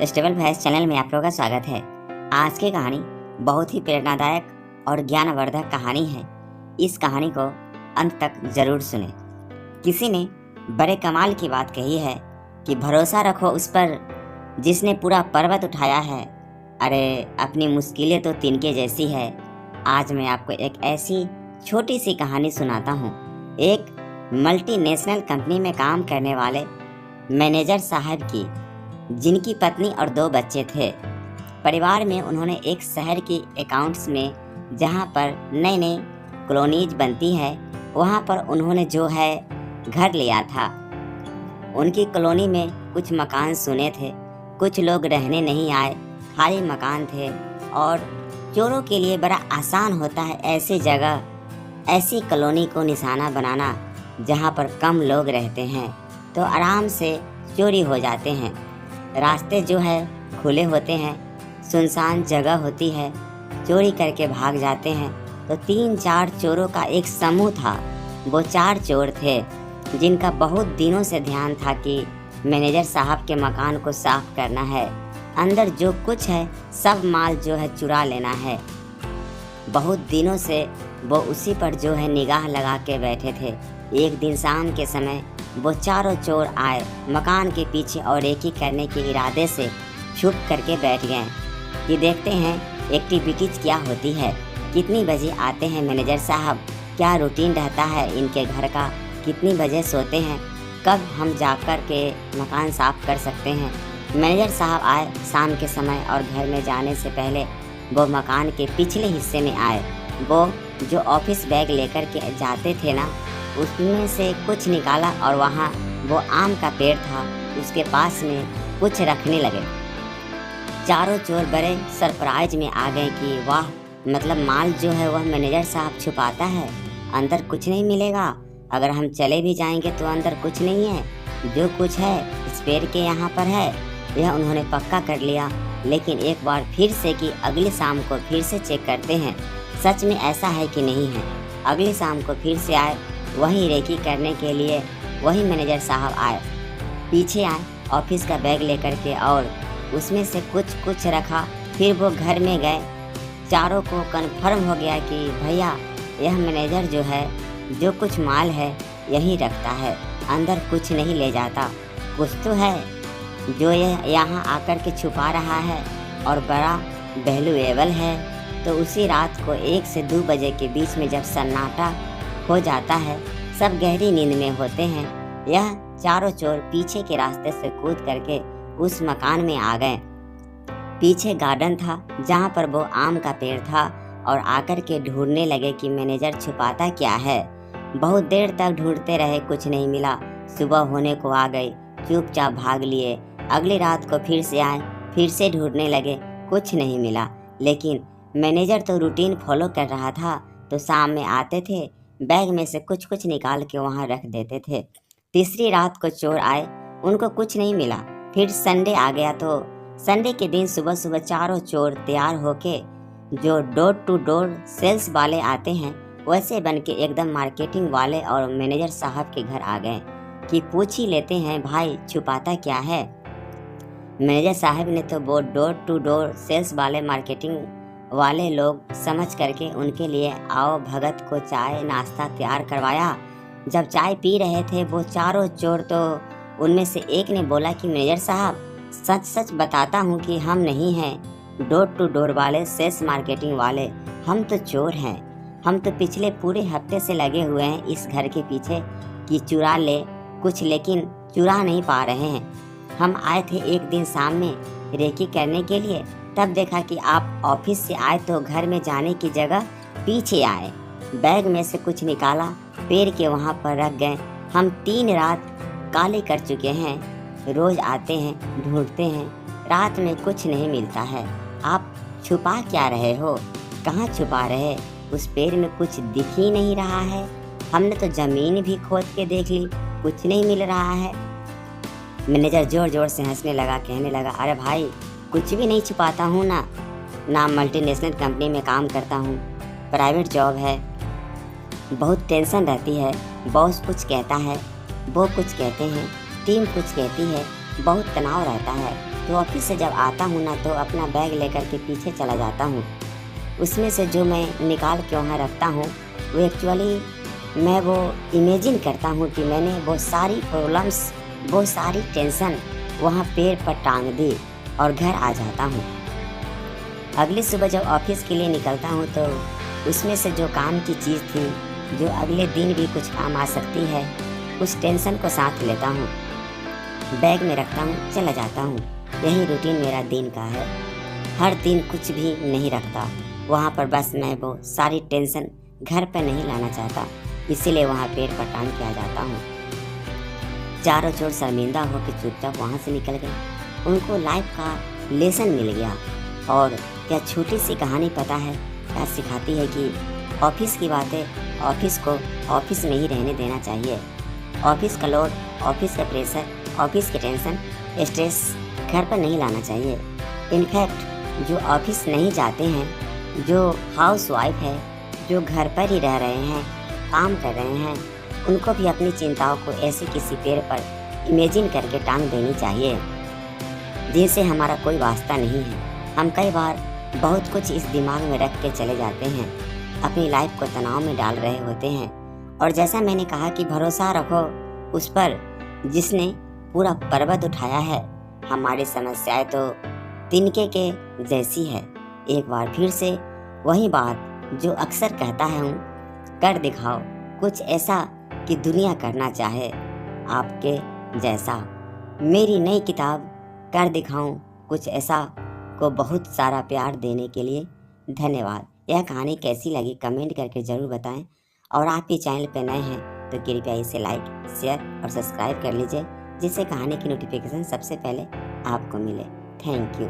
Stable भैंस channel में आप लोगों का स्वागत है। आज की कहानी बहुत ही प्रेरणादायक और ज्ञानवर्धक कहानी है। इस कहानी को अंत तक जरूर सुने। किसी ने बड़े कमाल की बात कही है कि भरोसा रखो उस पर जिसने पूरा पर्वत उठाया है। अरे अपनी मुश्किलें तो तिनके जैसी है। आज मैं आपको एक ऐसी छोटी सी कहानी सुनाता हूँ। एक मल्टीनेशनल कंपनी में काम करने वाले मैनेजर साहब की, जिनकी पत्नी और 2 बच्चे थे। परिवार में उन्होंने एक शहर की अकाउंट्स में, जहाँ पर नए नए कॉलोनीज बनती है, वहाँ पर उन्होंने जो है घर लिया था। उनकी कॉलोनी में कुछ मकान सुने थे, कुछ लोग रहने नहीं आए, खाली मकान थे और चोरों के लिए बड़ा आसान होता है ऐसी जगह, ऐसी कॉलोनी को निशाना बनाना जहाँ पर कम लोग रहते हैं, तो आराम से चोरी हो जाते हैं। रास्ते जो है खुले होते हैं, सुनसान जगह होती है, चोरी करके भाग जाते हैं। तो 3-4 चोरों का एक समूह था। वो 4 चोर थे जिनका बहुत दिनों से ध्यान था कि मैनेजर साहब के मकान को साफ करना है, अंदर जो कुछ है सब माल जो है चुरा लेना है। बहुत दिनों से वो उसी पर जो है निगाह लगा के बैठे थे। एक दिन शाम के समय वो चारों चोर आए मकान के पीछे और रेकी करने के इरादे से छुप करके बैठ गए कि देखते हैं एक्टिविटीज क्या होती है, कितनी बजे आते हैं मैनेजर साहब, क्या रूटीन रहता है इनके घर का, कितनी बजे सोते हैं, कब हम जाकर के मकान साफ कर सकते हैं। मैनेजर साहब आए शाम के समय और घर में जाने से पहले वो मकान के पिछले हिस्से में आए। वो जो ऑफिस बैग लेकर के जाते थे ना, उसमें से कुछ निकाला और वहाँ वो आम का पेड़ था, उसके पास में कुछ रखने लगे। चारों चोर बड़े सरप्राइज में आ गए कि वाह, मतलब माल जो है वह मैनेजर साहब छुपाता है, अंदर कुछ नहीं मिलेगा। अगर हम चले भी जाएंगे तो अंदर कुछ नहीं है, जो कुछ है इस पेड़ के यहाँ पर है। यह उन्होंने पक्का कर लिया। लेकिन एक बार फिर से कि अगली शाम को फिर से चेक करते हैं सच में ऐसा है कि नहीं है। अगली शाम को फिर से आए, वहीं रेकी करने के लिए वही मैनेजर साहब आए, पीछे आए ऑफिस का बैग लेकर के और उसमें से कुछ रखा। फिर वो घर में गए। चारों को कन्फर्म हो गया कि भैया यह मैनेजर जो है जो कुछ माल है यही रखता है, अंदर कुछ नहीं ले जाता। कुछ तो है जो यह यहाँ आकर के छुपा रहा है और बड़ा वैल्यूएबल है। तो उसी रात को 1 से 2 बजे के बीच में जब सन्नाटा हो जाता है, सब गहरी नींद में होते हैं, यह चारों चोर पीछे के रास्ते से कूद करके उस मकान में आ गए। पीछे गार्डन था जहाँ पर वो आम का पेड़ था और आकर के ढूंढने लगे कि मैनेजर छुपाता क्या है। बहुत देर तक ढूंढते रहे, कुछ नहीं मिला। सुबह होने को आ गई, चुपचाप भाग लिए। अगली रात को फिर से आए, फिर से ढूंढने लगे, कुछ नहीं मिला। लेकिन मैनेजर तो रूटीन फॉलो कर रहा था, तो शाम में आते थे, बैग में से कुछ निकाल के वहाँ रख देते थे। तीसरी रात को चोर आए, उनको कुछ नहीं मिला। फिर संडे आ गया, तो संडे के दिन सुबह सुबह चारों चोर तैयार होके, जो डोर टू डोर सेल्स वाले आते हैं वैसे बन के एकदम मार्केटिंग वाले, और मैनेजर साहब के घर आ गए कि पूछ ही लेते हैं भाई छुपाता क्या है। मैनेजर साहब ने तो वो डोर टू डोर सेल्स वाले मार्केटिंग वाले लोग समझ करके उनके लिए आओ भगत को चाय नाश्ता तैयार करवाया। जब चाय पी रहे थे वो चारों चोर, तो उनमें से एक ने बोला कि मैनेजर साहब सच सच बताता हूँ कि हम नहीं हैं डोर टू डोर वाले सेल्स मार्केटिंग वाले, हम तो चोर हैं। हम तो पिछले पूरे हफ्ते से लगे हुए हैं इस घर के पीछे कि चुरा ले कुछ, लेकिन चुरा नहीं पा रहे हैं। हम आए थे एक दिन शाम में रेकी करने के लिए, तब देखा कि आप ऑफिस से आए तो घर में जाने की जगह पीछे आए, बैग में से कुछ निकाला, पेड़ के वहाँ पर रख गए। हम 3 रात काले कर चुके हैं, रोज आते हैं ढूंढते हैं, रात में कुछ नहीं मिलता है। आप छुपा क्या रहे हो, कहाँ छुपा रहे? उस पेड़ में कुछ दिख ही नहीं रहा है। हमने तो ज़मीन भी खोद के देख ली, कुछ नहीं मिल रहा है। मैनेजर जोर जोर से हंसने लगा, कहने लगा अरे भाई कुछ भी नहीं छुपाता हूँ ना मल्टीनेशनल कंपनी में काम करता हूँ, प्राइवेट जॉब है, बहुत टेंशन रहती है, बॉस कुछ कहता है, वो कुछ कहते हैं, टीम कुछ कहती है, बहुत तनाव रहता है। तो ऑफिस से जब आता हूँ ना तो अपना बैग लेकर के पीछे चला जाता हूँ। उसमें से जो मैं निकाल के वहाँ रखता हूँ वो एक्चुअली मैं वो इमेजिन करता हूँ कि मैंने वो सारी प्रॉब्लम्स, वो सारी टेंशन वहाँ पेड़ पर टांग दी और घर आ जाता हूँ। अगली सुबह जब ऑफिस के लिए निकलता हूँ तो उसमें से जो काम की चीज़ थी, जो अगले दिन भी कुछ काम आ सकती है, उस टेंशन को साथ लेता हूँ, बैग में रखता हूँ, चला जाता हूँ। यही रूटीन मेरा दिन का है। हर दिन कुछ भी नहीं रखता वहाँ पर, बस मैं वो सारी टेंशन घर पर नहीं लाना चाहता, इसीलिए वहाँ पेड़ पर टांग के आ जाता हूँ। चारों चोर शर्मिंदा होकर चुपचाप वहाँ से निकल गए। उनको लाइफ का लेसन मिल गया। और यह छोटी सी कहानी पता है क्या सिखाती है कि ऑफिस की बातें ऑफिस को ऑफिस में ही रहने देना चाहिए। ऑफिस का लोड, ऑफिस का प्रेशर, ऑफिस की टेंशन, स्ट्रेस घर पर नहीं लाना चाहिए। इनफैक्ट जो ऑफिस नहीं जाते हैं, जो हाउस वाइफ है, जो घर पर ही रह रहे हैं, काम कर रहे हैं, उनको भी अपनी चिंताओं को ऐसे किसी पेड़ पर इमेजिन करके टांग देनी चाहिए जिनसे हमारा कोई वास्ता नहीं है। हम कई बार बहुत कुछ इस दिमाग में रख के चले जाते हैं, अपनी लाइफ को तनाव में डाल रहे होते हैं। और जैसा मैंने कहा कि भरोसा रखो उस पर जिसने पूरा पर्वत उठाया है। हमारी समस्याएं तो तिनके के जैसी है। एक बार फिर से वही बात जो अक्सर कहता है हूँ, कर दिखाओ कुछ ऐसा कि दुनिया करना चाहे आपके जैसा। मेरी नई किताब कर दिखाऊं कुछ ऐसा को बहुत सारा प्यार देने के लिए धन्यवाद। यह कहानी कैसी लगी कमेंट करके ज़रूर बताएं। और आप ये चैनल पर नए हैं तो कृपया इसे लाइक, शेयर और सब्सक्राइब कर लीजिए, जिससे कहानी की नोटिफिकेशन सबसे पहले आपको मिले। Thank you.